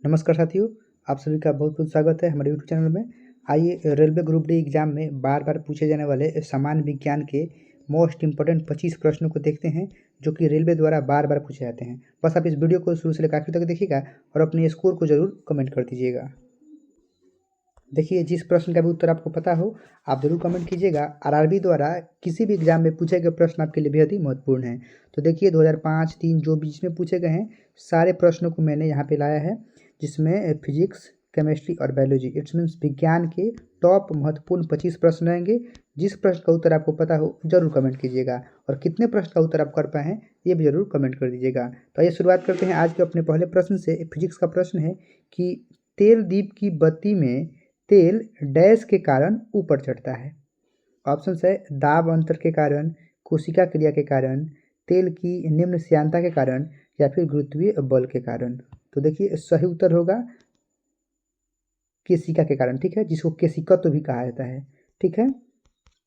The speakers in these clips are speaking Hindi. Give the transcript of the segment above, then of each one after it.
नमस्कार साथियों, आप सभी का बहुत बहुत स्वागत है हमारे यूट्यूब चैनल में। आइए रेलवे ग्रुप डी एग्जाम में बार बार पूछे जाने वाले सामान्य विज्ञान के मोस्ट इंपोर्टेंट 25 प्रश्नों को देखते हैं जो कि रेलवे द्वारा बार बार पूछे जाते हैं। बस आप इस वीडियो को शुरू से लेकर आखिर तक देखिएगा और अपने स्कोर को जरूर कमेंट कर दीजिएगा। देखिए, जिस प्रश्न का भी उत्तर आपको पता हो आप जरूर कमेंट कीजिएगा। आरआरबी द्वारा किसी भी एग्जाम में पूछे गए प्रश्न आपके लिए बेहद ही महत्वपूर्ण है। तो देखिए 2005, 3 जो भी जिसमें पूछे गए हैं सारे प्रश्नों को मैंने यहाँ पे लाया है, जिसमें फिजिक्स, केमिस्ट्री और बायोलॉजी इट्स मीन्स विज्ञान के टॉप महत्वपूर्ण 25 प्रश्न रहेंगे। जिस प्रश्न का उत्तर आपको पता हो जरूर कमेंट कीजिएगा और कितने प्रश्न का उत्तर आप कर पाए हैं ये भी जरूर कमेंट कर दीजिएगा। तो आइए शुरुआत करते हैं आज के अपने पहले प्रश्न से। फिजिक्स का प्रश्न है कि तेल दीप की बत्ती में तेल डैश के कारण ऊपर चढ़ता है। ऑप्शन है दाब अंतर के कारण, कोशिका क्रिया के कारण, तेल की निम्न श्यानता के कारण या फिर गुरुत्वीय बल के कारण। तो देखिए सही उत्तर होगा केशिका के कारण, ठीक है, जिसको केशिकत्व भी कहा जाता है। ठीक है,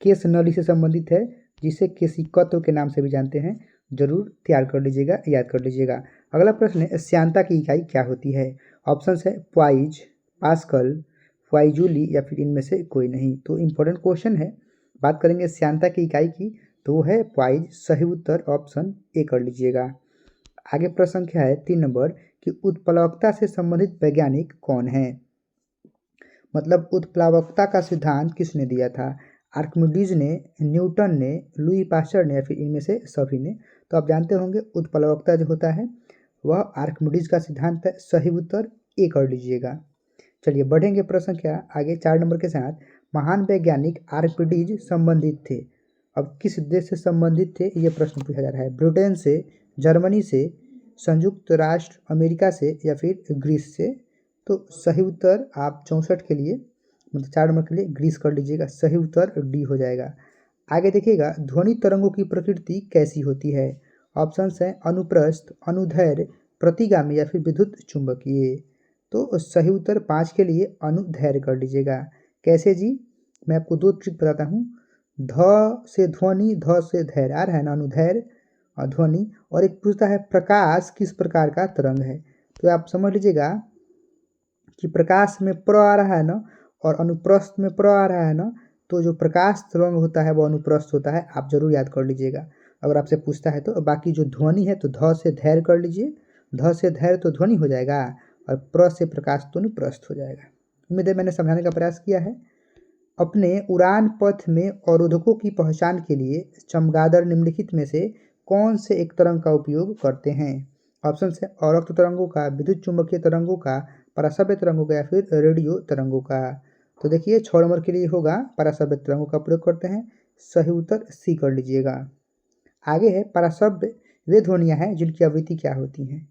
केश नली से संबंधित है जिसे केशिकत्व के नाम से भी जानते हैं। जरूर तैयार कर लीजिएगा, याद कर लीजिएगा। अगला प्रश्न है श्यानता की इकाई क्या होती है। ऑप्शन है प्वाइज, पास्कल, फाइजूली या फिर इनमें से कोई नहीं। तो इम्पोर्टेंट क्वेश्चन है, बात करेंगे श्यानता की इकाई की तो वो है प्वाइज। सही उत्तर ऑप्शन ए कर लीजिएगा। आगे प्रश्न क्या है 3 नंबर कि उत्प्लावकता से संबंधित वैज्ञानिक कौन है। मतलब उत्प्लावकता का सिद्धांत किसने दिया था। आर्किमिडीज ने, न्यूटन ने, लुई पास्चर ने या फिर इनमें से सभी ने। तो आप जानते होंगे उत्प्लावकता जो होता है वह आर्किमिडीज का सिद्धांत है। सही उत्तर ए कर लीजिएगा। चलिए बढ़ेंगे प्रश्न क्या आगे 4 नंबर के साथ। महान वैज्ञानिक आर्किमिडीज संबंधित थे। अब किस देश से संबंधित थे ये प्रश्न पूछा जा रहा है। ब्रिटेन से, जर्मनी से, संयुक्त राष्ट्र अमेरिका से या फिर ग्रीस से। तो सही उत्तर आप 64 के लिए मतलब 4 नंबर के लिए ग्रीस कर लीजिएगा। सही उत्तर डी हो जाएगा। आगे देखिएगा ध्वनि तरंगों की प्रकृति कैसी होती है। ऑप्शन है अनुप्रस्थ, अनुदैर्घ्य, प्रतिगामी या फिर विद्युत चुंबकीय। तो सही उत्तर 5 के लिए अनुदैर्घ्य कर लीजिएगा। कैसे जी, मैं आपको 2 ट्रिक बताता हूँ। ध से ध्वनि, ध से धैर्य आ रहा है ना, अनुदैर्घ्य और ध्वनि। और एक पूछता है प्रकाश किस प्रकार का तरंग है। तो आप समझ लीजिएगा कि प्रकाश में प्र आ रहा है ना और अनुप्रस्थ में प्र आ रहा है ना, तो जो प्रकाश तरंग होता है वो अनुप्रस्थ होता है। आप जरूर याद कर लीजिएगा अगर आपसे पूछता है तो। बाकी जो ध्वनि है तो ध से धैर्य कर लीजिए। ध से धैर्य तो ध्वनि हो जाएगा और प्र से प्रकाश तो अनुप्रस्थ हो जाएगा। उम्मीद है मैंने समझाने का प्रयास किया है। अपने उड़ान पथ में अवरोधकों की पहचान के लिए चमगादड़ निम्नलिखित में से कौन से एक तरंग का उपयोग करते हैं। ऑप्शन है अवरक्त तरंगों का, विद्युत चुंबकीय तरंगों का, परासव्य तरंगों का या फिर रेडियो तरंगों का। तो देखिए 6 नंबर के लिए होगा परासव्य तरंगों का प्रयोग करते हैं। सही उत्तर सी कर लीजिएगा। आगे है परासव्य वे ध्वनियाँ हैं जिनकी आवृत्ति क्या होती हैं।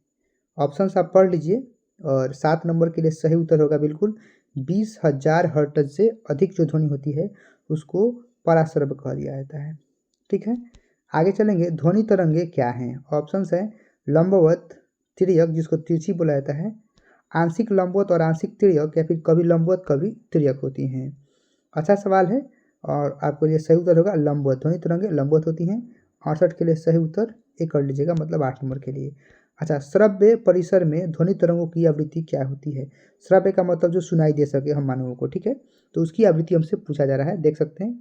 ऑप्शन आप पढ़ लीजिए और 7 नंबर के लिए सही उत्तर होगा बिल्कुल 20,000 हर्ट्ज से अधिक जो ध्वनि होती है उसको पराश्रव्य कहा दिया जाता है। ठीक है, आगे चलेंगे ध्वनि तरंगे क्या हैं। ऑप्शन है लंबवत, तिर्यक जिसको तिरछी बोला जाता है, आंशिक लंबवत और आंशिक तिर्यक या फिर कभी लंबवत कभी तिर्यक होती हैं। अच्छा सवाल है और आपको ये सही उत्तर होगा लंबवत। ध्वनि तरंगे लंबवत होती हैं। 68 के लिए सही उत्तर ए कर लीजिएगा, मतलब 8 नंबर के लिए। अच्छा, श्रव्य परिसर में ध्वनि तरंगों की आवृत्ति क्या होती है। श्रव्य का मतलब जो सुनाई दे सके हम मानवों को, ठीक है, तो उसकी आवृत्ति हमसे पूछा जा रहा है, देख सकते हैं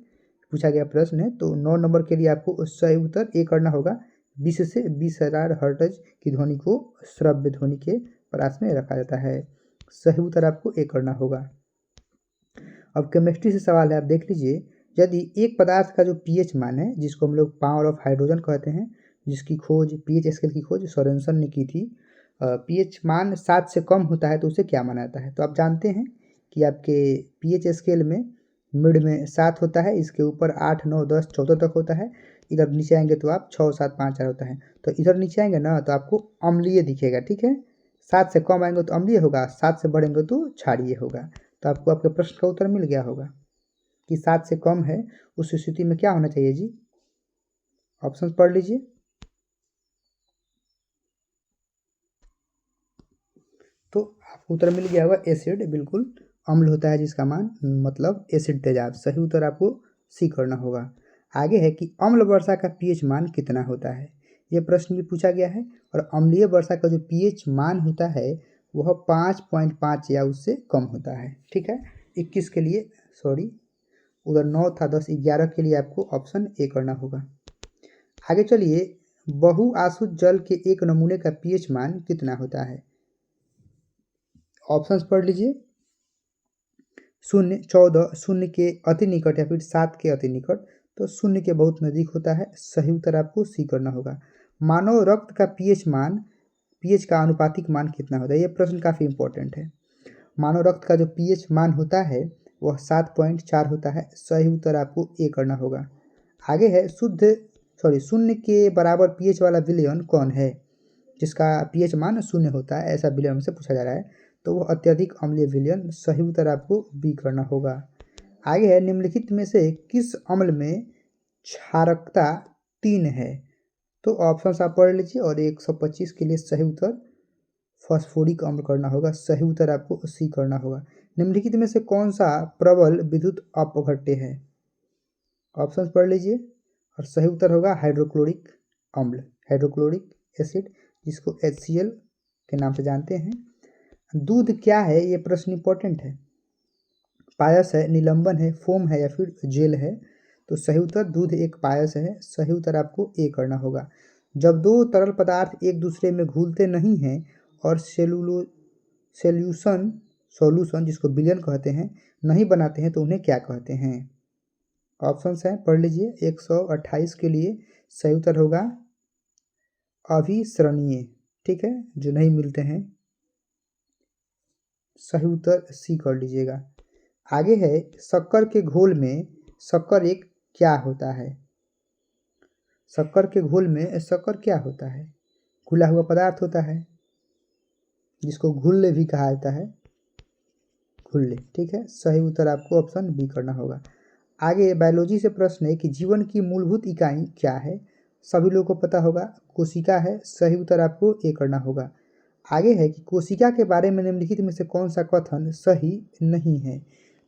पूछा गया प्रश्न है। तो 9 नंबर के लिए आपको सही उत्तर ए करना होगा। 20 से 20,000 हर्ट्ज की ध्वनि को श्रव्य ध्वनि के पास में रखा जाता है। सही उत्तर आपको ए करना होगा। अब केमिस्ट्री से सवाल है, आप देख लीजिए। यदि एक पदार्थ का जो पीएच मान है, जिसको हम लोग पावर ऑफ हाइड्रोजन कहते हैं, जिसकी खोज पीएच स्केल की खोज सोरेनसन ने की थी, पीएच मान 7 से कम होता है तो उसे क्या माना जाता है। तो आप जानते हैं कि आपके पीएच स्केल में मिड में 7 होता है, इसके ऊपर 8, 9, 10, 14 तक होता है। इधर नीचे आएंगे तो आप 6, 7, 5, 4 होता है। तो इधर नीचे आएंगे ना तो आपको अम्लीय दिखेगा, ठीक है। 7 से कम आएंगे तो अम्लीय होगा, 7 से बढ़ेंगे तो क्षारीय होगा। तो आपको आपके प्रश्न का उत्तर मिल गया होगा कि 7 से कम है, उस स्थिति में क्या होना चाहिए जी। ऑप्शन पढ़ लीजिए। तो आपको उत्तर मिल गया होगा एसिड, बिल्कुल अम्ल होता है जिसका मान मतलब एसिड तेजाब। सही उत्तर आपको सी करना होगा। आगे है कि अम्ल वर्षा का पीएच मान कितना होता है। ये प्रश्न भी पूछा गया है। और अम्लीय वर्षा का जो पीएच मान होता है वह 5.5 या उससे कम होता है। ठीक है, 21 के लिए सॉरी उधर 9 था, 10 11 के लिए आपको ऑप्शन ए करना होगा। आगे चलिए, बहुआसुत जल के एक नमूने का पीएच मान कितना होता है? ऑप्शंस पढ़ लीजिए। 0, 14, 0 के अति निकट या फिर 7 के अति निकट, तो 0 के बहुत नज़दीक होता है। सही उत्तर आपको सी करना होगा। मानव रक्त का पीएच का आनुपातिक मान कितना होता है? ये प्रश्न काफ़ी इंपॉर्टेंट है। मानव रक्त का जो पीएच मान होता है वह 7.4 होता है। सही उत्तर आपको ए करना होगा। आगे है 0 के बराबर पीएच वाला विलयन कौन है? जिसका पीएच मान 0 होता है, ऐसा विलयन से पूछा जा रहा है, तो वह अत्यधिक अम्लीय विलयन। सही उत्तर आपको बी करना होगा। आगे है, निम्नलिखित में से किस अम्ल में क्षारकता 3 है? तो ऑप्शंस आप पढ़ लीजिए और 125 के लिए सही उत्तर फास्फोरिक अम्ल करना होगा। सही उत्तर आपको सी करना होगा। निम्नलिखित में से कौन सा प्रबल विद्युत अपघट्य है? ऑप्शंस पढ़ लीजिए और सही उत्तर होगा हाइड्रोक्लोरिक अम्ल, हाइड्रोक्लोरिक एसिड, जिसको HCl के नाम से जानते हैं। दूध क्या है? ये प्रश्न इंपॉर्टेंट है। पायस है, निलंबन है, फोम है या फिर जेल है? तो सही उत्तर दूध एक पायस है। सही उत्तर आपको ए करना होगा। जब दो तरल पदार्थ एक दूसरे में घुलते नहीं हैं और सॉल्यूशन जिसको विलयन कहते हैं नहीं बनाते हैं, तो उन्हें क्या कहते हैं? ऑप्शंस हैं, पढ़ लीजिए। 128 के लिए सही उत्तर होगा अभिसरणीय। ठीक है, जो नहीं मिलते हैं। सही उत्तर सी कर लीजिएगा। आगे है, शक्कर के घोल में शक्कर एक क्या होता है? शक्कर के घोल में शक्कर क्या होता है? घुला हुआ पदार्थ होता है, जिसको घुल्ले भी कहा जाता है, घुल्ले। ठीक है, सही उत्तर आपको ऑप्शन बी करना होगा। आगे बायोलॉजी से प्रश्न है कि जीवन की मूलभूत इकाई क्या है? सभी लोगों को पता होगा, कोशिका है। सही उत्तर आपको ए करना होगा। आगे है कि कोशिका के बारे में निम्नलिखित में से कौन सा कथन सही नहीं है?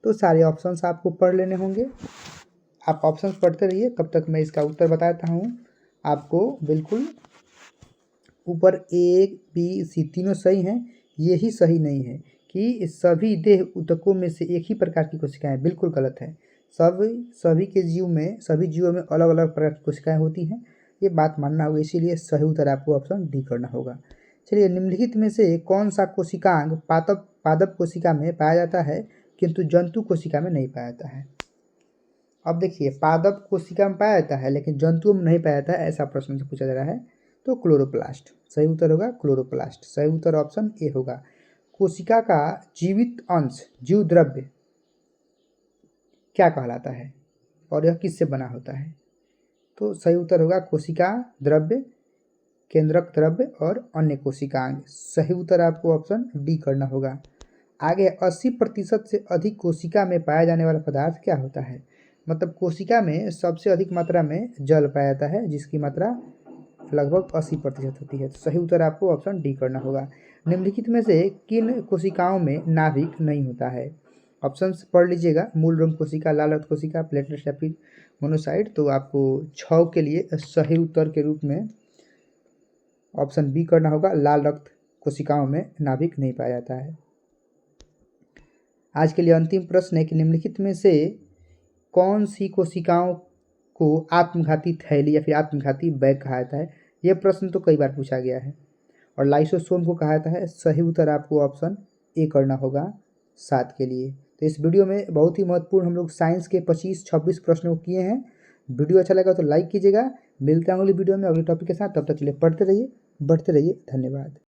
तो सारे ऑप्शंस आपको पढ़ लेने होंगे। आप ऑप्शंस पढ़ते रहिए, तब तक मैं इसका उत्तर बताता हूँ आपको। बिल्कुल ऊपर ए बी सी तीनों सही हैं। यही सही नहीं है कि सभी देह ऊतकों में से एक ही प्रकार की कोशिकाएं, बिल्कुल गलत है। सभी जीवों में अलग अलग प्रकार की कोशिकाएं होती हैं, ये बात मानना होगा। इसीलिए सही उत्तर आपको ऑप्शन डी करना होगा। चलिए, निम्नलिखित में से कौन सा कोशिकांग पादप कोशिका में पाया जाता है किंतु जंतु कोशिका में नहीं पाया जाता है? अब देखिए, पादप कोशिका में पाया जाता है लेकिन जंतुओं में नहीं पाया जाता है, ऐसा प्रश्न से पूछा जा रहा है। तो क्लोरोप्लास्ट सही उत्तर होगा, क्लोरोप्लास्ट। सही उत्तर ऑप्शन ए होगा। कोशिका का जीवित अंश, जीव द्रव्य क्या कहलाता है और यह किससे बना होता है? तो सही उत्तर होगा कोशिका द्रव्य, केंद्रक द्रव्य और अन्य कोशिकांग। सही उत्तर आपको ऑप्शन डी करना होगा। आगे 80% से अधिक कोशिका में पाया जाने वाला पदार्थ क्या होता है? मतलब कोशिका में सबसे अधिक मात्रा में जल पाया जाता है, जिसकी मात्रा लगभग 80% होती है। तो सही उत्तर आपको ऑप्शन डी करना होगा। निम्नलिखित में से किन कोशिकाओं में नाभिक नहीं होता है? ऑप्शंस पढ़ लीजिएगा। मूल रंग कोशिका, लाल रक्त कोशिका, प्लेटलेट्स या फिर मोनोसाइट। तो आपको 6 के लिए सही उत्तर के रूप में ऑप्शन बी करना होगा। लाल रक्त कोशिकाओं में नाभिक नहीं पाया जाता है। आज के लिए अंतिम प्रश्न है कि निम्नलिखित में से कौन सी कोशिकाओं को आत्मघाती थैली या फिर आत्मघाती बैग कहा जाता है? यह प्रश्न तो कई बार पूछा गया है। और लाइसोसोम को कहा जाता है। सही उत्तर आपको ऑप्शन ए करना होगा 7 के लिए। तो इस वीडियो में बहुत ही महत्वपूर्ण हम लोग साइंस के 25-26 प्रश्नों किए हैं। वीडियो अच्छा लगा तो लाइक कीजिएगा। मिलते हैं अगली वीडियो में अगले टॉपिक के साथ। तब तक के लिए पढ़ते रहिए, बढ़ते रहिए। धन्यवाद।